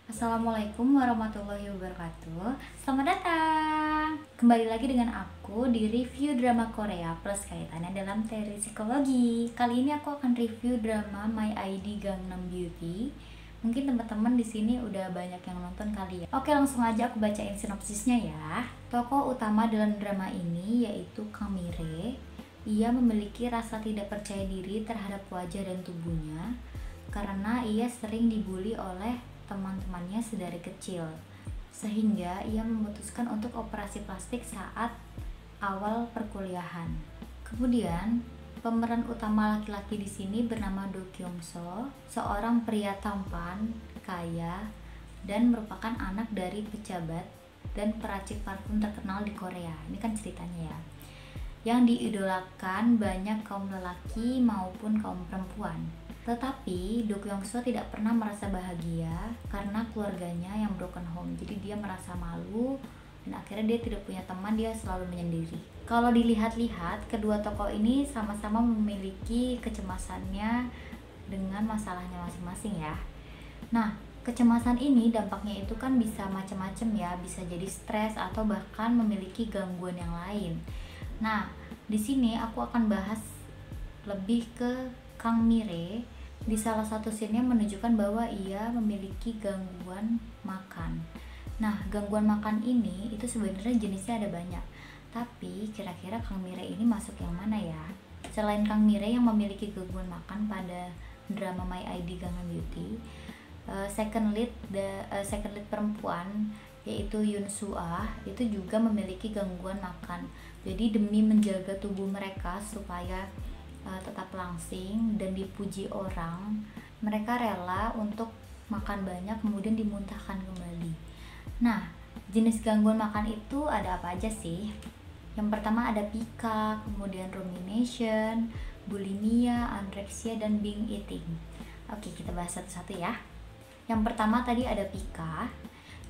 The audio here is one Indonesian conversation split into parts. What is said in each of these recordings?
Assalamualaikum warahmatullahi wabarakatuh. Selamat datang. Kembali lagi dengan aku di review drama Korea plus kaitannya dalam teori psikologi. Kali ini aku akan review drama My ID Gangnam Beauty. Mungkin teman-teman di sini udah banyak yang nonton kali ya. Oke, langsung aja aku bacain sinopsisnya ya. Tokoh utama dalam drama ini yaitu Kang Mire. Ia memiliki rasa tidak percaya diri terhadap wajah dan tubuhnya karena ia sering dibully oleh teman-temannya sedari kecil, sehingga ia memutuskan untuk operasi plastik saat awal perkuliahan. Kemudian, pemeran utama laki-laki di sini bernama Do Kyung So, seorang pria tampan, kaya, dan merupakan anak dari pejabat dan peracik parfum terkenal di Korea. Ini kan ceritanya ya. Yang diidolakan banyak kaum lelaki maupun kaum perempuan. Tetapi Do Kyung So tidak pernah merasa bahagia karena keluarganya yang broken home. Jadi dia merasa malu dan akhirnya dia tidak punya teman, dia selalu menyendiri. Kalau dilihat-lihat, kedua tokoh ini sama-sama memiliki kecemasannya dengan masalahnya masing-masing ya. Nah, kecemasan ini dampaknya itu kan bisa macam-macam ya, bisa jadi stres atau bahkan memiliki gangguan yang lain. Nah, di sini aku akan bahas lebih ke Kang Mire. Di salah satu scene-nya menunjukkan bahwa ia memiliki gangguan makan. Nah, gangguan makan ini itu sebenarnya jenisnya ada banyak. Tapi kira-kira Kang Mire ini masuk yang mana ya? Selain Kang Mire yang memiliki gangguan makan pada drama My ID Gangnam Beauty, second lead perempuan yaitu Yoon Soo Ah itu juga memiliki gangguan makan. Jadi demi menjaga tubuh mereka supaya tetap langsing dan dipuji orang, mereka rela untuk makan banyak kemudian dimuntahkan kembali. Nah, jenis gangguan makan itu ada apa aja sih? Yang pertama ada pika, kemudian rumination, bulimia, anorexia, dan binge eating. Oke, kita bahas satu-satu ya. Yang pertama tadi ada pika.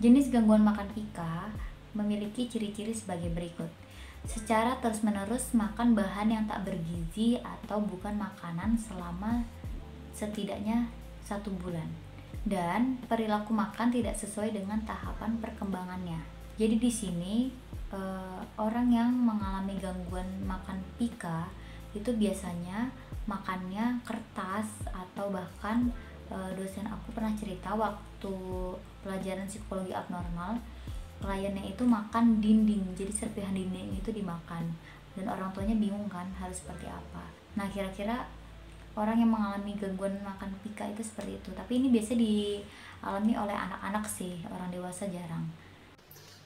Jenis gangguan makan pika memiliki ciri-ciri sebagai berikut. Secara terus-menerus makan bahan yang tak bergizi atau bukan makanan selama setidaknya 1 bulan. Dan perilaku makan tidak sesuai dengan tahapan perkembangannya. Jadi di sini orang yang mengalami gangguan makan pika itu biasanya makannya kertas atau bahkan dosen aku pernah cerita waktu pelajaran psikologi abnormal, kliennya itu makan dinding, jadi serpihan dinding itu dimakan dan orang tuanya bingung kan harus seperti apa. Nah, kira-kira orang yang mengalami gangguan makan pika itu seperti itu, tapi ini biasa dialami oleh anak-anak sih, orang dewasa jarang.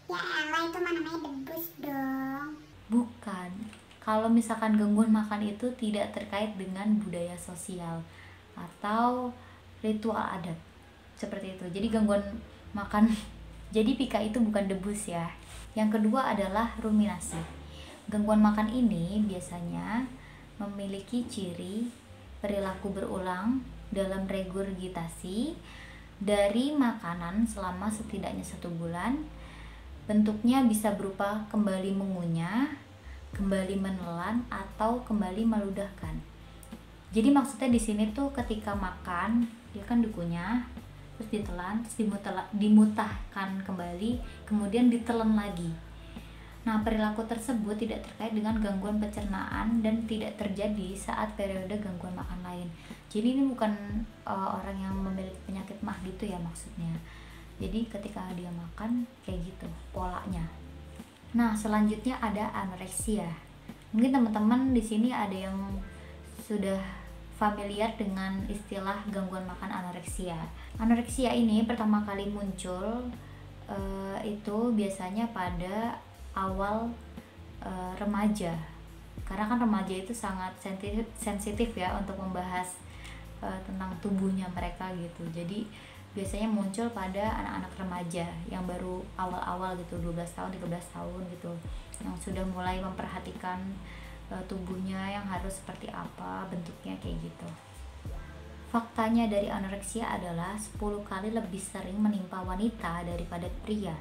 Ya elah, itu mah namanya debus dong. Bukan, kalau misalkan gangguan makan itu tidak terkait dengan budaya sosial atau ritual adat seperti itu, jadi gangguan makan jadi pika itu bukan debus ya. Yang kedua adalah ruminasi. Gangguan makan ini biasanya memiliki ciri perilaku berulang dalam regurgitasi dari makanan selama setidaknya 1 bulan. Bentuknya bisa berupa kembali mengunyah, kembali menelan, atau kembali meludahkan. Jadi maksudnya di sini tuh ketika makan dia kan dikunyah, terus ditelan, terus dimutahkan kembali, kemudian ditelan lagi. Nah, perilaku tersebut tidak terkait dengan gangguan pencernaan dan tidak terjadi saat periode gangguan makan lain. Jadi ini bukan orang yang memiliki penyakit mah gitu ya maksudnya. Jadi ketika dia makan kayak gitu polanya. Nah, selanjutnya ada anoreksia. Mungkin teman-teman di sini ada yang sudah familiar dengan istilah gangguan makan anoreksia. Anoreksia ini pertama kali muncul itu biasanya pada awal remaja. Karena kan remaja itu sangat sensitif ya untuk membahas tentang tubuhnya mereka gitu. Jadi biasanya muncul pada anak-anak remaja yang baru awal-awal gitu, 12 tahun, 13 tahun gitu, yang sudah mulai memperhatikan tubuhnya yang harus seperti apa, bentuknya kayak gitu. Faktanya dari anoreksia adalah 10 kali lebih sering menimpa wanita daripada pria.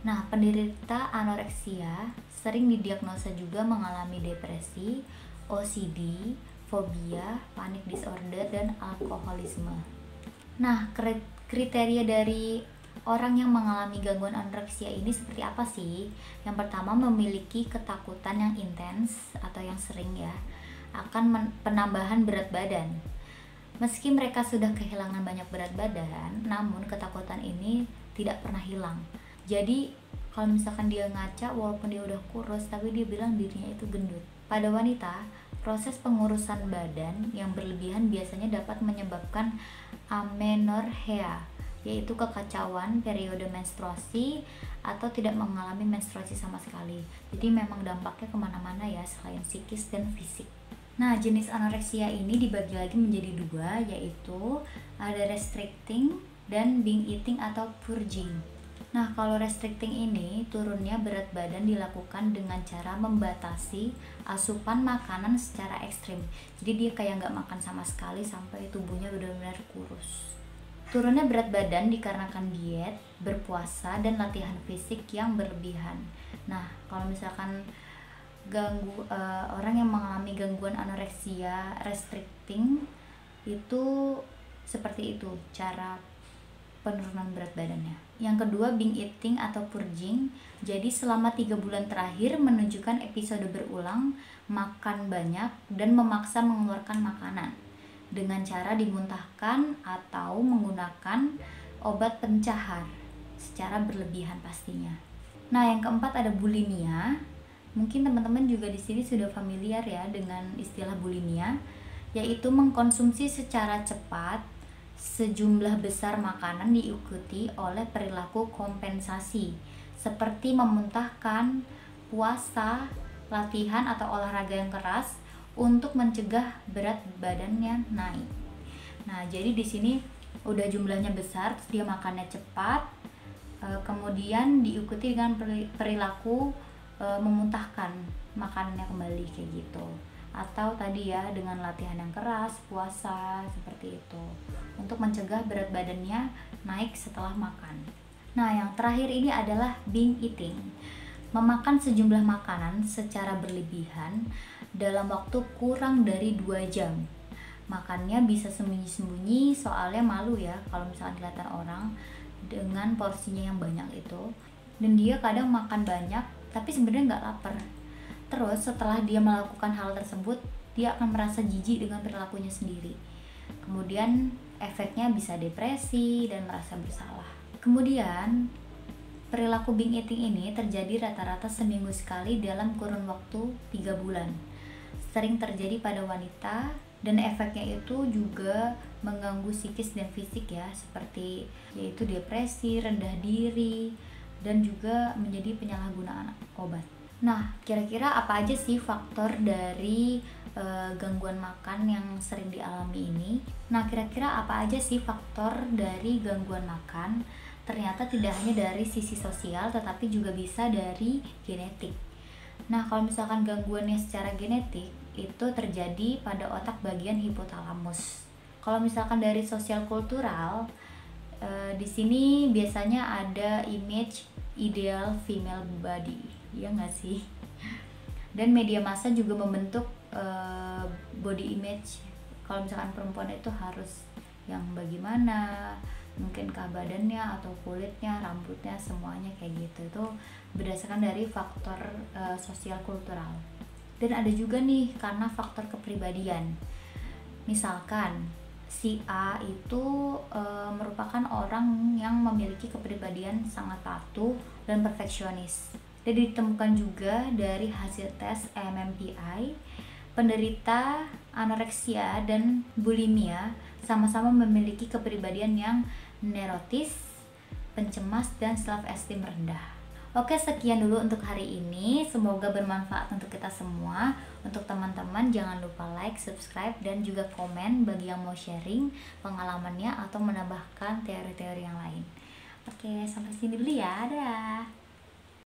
Nah, penderita anoreksia sering didiagnosa juga mengalami depresi, OCD, fobia, panic disorder, dan alkoholisme. Nah, kriteria dari orang yang mengalami gangguan anoreksia ini seperti apa sih? Yang pertama, memiliki ketakutan yang intens atau yang sering ya akan penambahan berat badan. Meski mereka sudah kehilangan banyak berat badan, namun ketakutan ini tidak pernah hilang. Jadi kalau misalkan dia ngaca walaupun dia udah kurus, tapi dia bilang dirinya itu gendut. Pada wanita, proses pengurusan badan yang berlebihan biasanya dapat menyebabkan amenorrhea, yaitu kekacauan periode menstruasi atau tidak mengalami menstruasi sama sekali. Jadi memang dampaknya kemana-mana ya, selain psikis dan fisik. Nah, jenis anoreksia ini dibagi lagi menjadi dua, yaitu ada restricting dan binge eating atau purging. Nah, kalau restricting ini, turunnya berat badan dilakukan dengan cara membatasi asupan makanan secara ekstrim. Jadi dia kayak nggak makan sama sekali sampai tubuhnya benar-benar kurus. Turunnya berat badan dikarenakan diet, berpuasa, dan latihan fisik yang berlebihan. Nah, kalau misalkan orang yang mengalami gangguan anoreksia restricting itu seperti itu cara penurunan berat badannya. Yang kedua, binge eating atau purging. Jadi selama 3 bulan terakhir menunjukkan episode berulang makan banyak dan memaksa mengeluarkan makanan dengan cara dimuntahkan atau menggunakan obat pencahar secara berlebihan pastinya. Nah, yang keempat ada bulimia. Mungkin teman-teman juga di sini sudah familiar ya dengan istilah bulimia, yaitu mengkonsumsi secara cepat sejumlah besar makanan diikuti oleh perilaku kompensasi seperti memuntahkan, puasa, latihan atau olahraga yang keras untuk mencegah berat badannya naik. Nah, jadi di sini udah jumlahnya besar, dia makannya cepat, kemudian diikuti dengan perilaku memuntahkan makanannya kembali kayak gitu, atau tadi ya dengan latihan yang keras, puasa seperti itu untuk mencegah berat badannya naik setelah makan. Nah, yang terakhir ini adalah binge eating, memakan sejumlah makanan secara berlebihan dalam waktu kurang dari 2 jam. Makannya bisa sembunyi-sembunyi soalnya malu ya kalau misalkan kelihatan orang dengan porsinya yang banyak itu, dan dia kadang makan banyak tapi sebenarnya nggak lapar. Terus setelah dia melakukan hal tersebut, dia akan merasa jijik dengan perilakunya sendiri. Kemudian efeknya bisa depresi dan merasa bersalah. Kemudian perilaku binge eating ini terjadi rata-rata seminggu sekali dalam kurun waktu 3 bulan. Sering terjadi pada wanita dan efeknya itu juga mengganggu psikis dan fisik ya, seperti yaitu depresi, rendah diri, dan juga menjadi penyalahgunaan obat. Nah, kira-kira apa aja sih faktor dari gangguan makan yang sering dialami ini? Nah, kira-kira apa aja sih faktor dari gangguan makan? Ternyata tidak hanya dari sisi sosial, tetapi juga bisa dari genetik. Nah, kalau misalkan gangguannya secara genetik, itu terjadi pada otak bagian hipotalamus. Kalau misalkan dari sosial kultural, di sini biasanya ada image ideal female body, ya nggak sih? Dan media massa juga membentuk body image. Kalau misalkan perempuan itu harus yang bagaimana, mungkinkah badannya atau kulitnya, rambutnya, semuanya kayak gitu. Itu berdasarkan dari faktor sosial kultural. Dan ada juga nih karena faktor kepribadian. Misalkan si A itu merupakan orang yang memiliki kepribadian sangat patuh dan perfeksionis. Dan ditemukan juga dari hasil tes MMPI, penderita anoreksia dan bulimia sama-sama memiliki kepribadian yang neurotis, pencemas, dan self-esteem rendah. Oke, sekian dulu untuk hari ini. Semoga bermanfaat untuk kita semua. Untuk teman-teman, jangan lupa like, subscribe, dan juga komen bagi yang mau sharing pengalamannya atau menambahkan teori-teori yang lain. Oke, sampai sini dulu ya. Dadah.